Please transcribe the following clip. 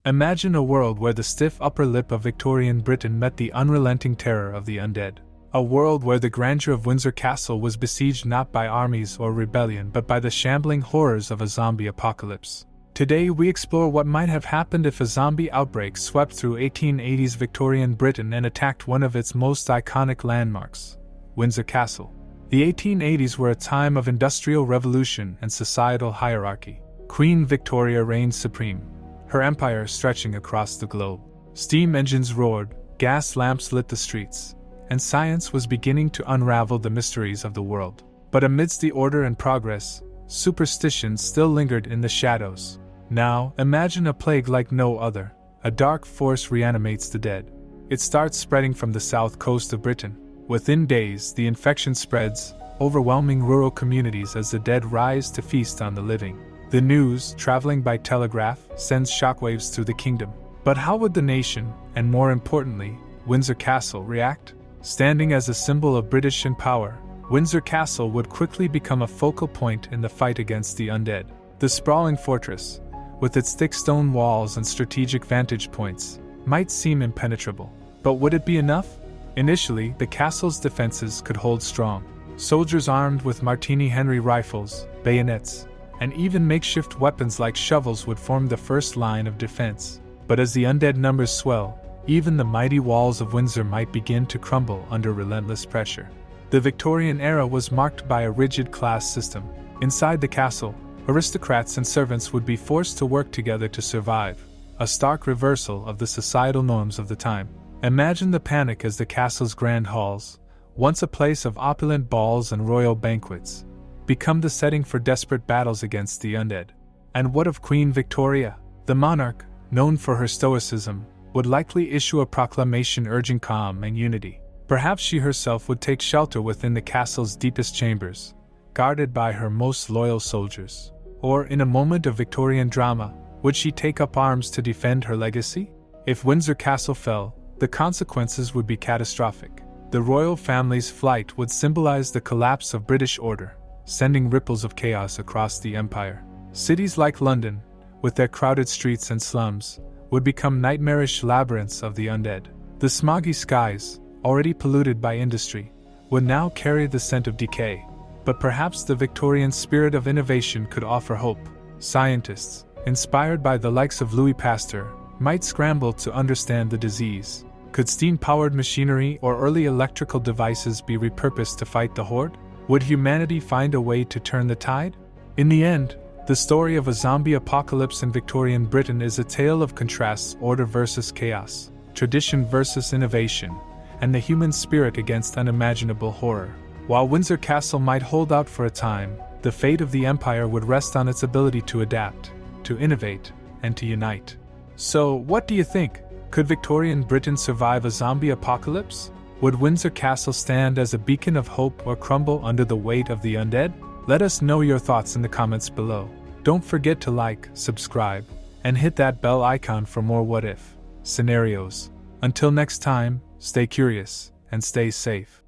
Imagine a world where the stiff upper lip of Victorian Britain met the unrelenting terror of the undead. A world where the grandeur of Windsor Castle was besieged not by armies or rebellion but by the shambling horrors of a zombie apocalypse. Today we explore what might have happened if a zombie outbreak swept through 1880s Victorian Britain and attacked one of its most iconic landmarks, Windsor Castle. The 1880s were a time of industrial revolution and societal hierarchy. Queen Victoria reigned supreme, her empire stretching across the globe. Steam engines roared, gas lamps lit the streets, and science was beginning to unravel the mysteries of the world. But amidst the order and progress, superstition still lingered in the shadows. Now, imagine a plague like no other. A dark force reanimates the dead. It starts spreading from the south coast of Britain. Within days, the infection spreads, overwhelming rural communities as the dead rise to feast on the living. The news, traveling by telegraph, sends shockwaves through the kingdom. But how would the nation, and more importantly, Windsor Castle, react? Standing as a symbol of British power, Windsor Castle would quickly become a focal point in the fight against the undead. The sprawling fortress, with its thick stone walls and strategic vantage points, might seem impenetrable. But would it be enough? Initially, the castle's defenses could hold strong. Soldiers armed with Martini Henry rifles, bayonets, and even makeshift weapons like shovels would form the first line of defense. But as the undead numbers swell, even the mighty walls of Windsor might begin to crumble under relentless pressure. The Victorian era was marked by a rigid class system. Inside the castle, aristocrats and servants would be forced to work together to survive, a stark reversal of the societal norms of the time. Imagine the panic as the castle's grand halls, once a place of opulent balls and royal banquets, become the setting for desperate battles against the undead. And what of Queen Victoria? The monarch, known for her stoicism, would likely issue a proclamation urging calm and unity. Perhaps she herself would take shelter within the castle's deepest chambers, guarded by her most loyal soldiers. Or, in a moment of Victorian drama, would she take up arms to defend her legacy? If Windsor Castle fell, the consequences would be catastrophic. The royal family's flight would symbolize the collapse of British order, sending ripples of chaos across the empire. Cities like London, with their crowded streets and slums, would become nightmarish labyrinths of the undead. The smoggy skies, already polluted by industry, would now carry the scent of decay. But perhaps the Victorian spirit of innovation could offer hope. Scientists, inspired by the likes of Louis Pasteur, might scramble to understand the disease. Could steam-powered machinery or early electrical devices be repurposed to fight the horde? Would humanity find a way to turn the tide? In the end, the story of a zombie apocalypse in Victorian Britain is a tale of contrasts: order versus chaos, tradition versus innovation, and the human spirit against unimaginable horror. While Windsor Castle might hold out for a time, the fate of the empire would rest on its ability to adapt, to innovate, and to unite. So, what do you think? Could Victorian Britain survive a zombie apocalypse? Would Windsor Castle stand as a beacon of hope or crumble under the weight of the undead? Let us know your thoughts in the comments below. Don't forget to like, subscribe, and hit that bell icon for more what-if scenarios. Until next time, stay curious and stay safe.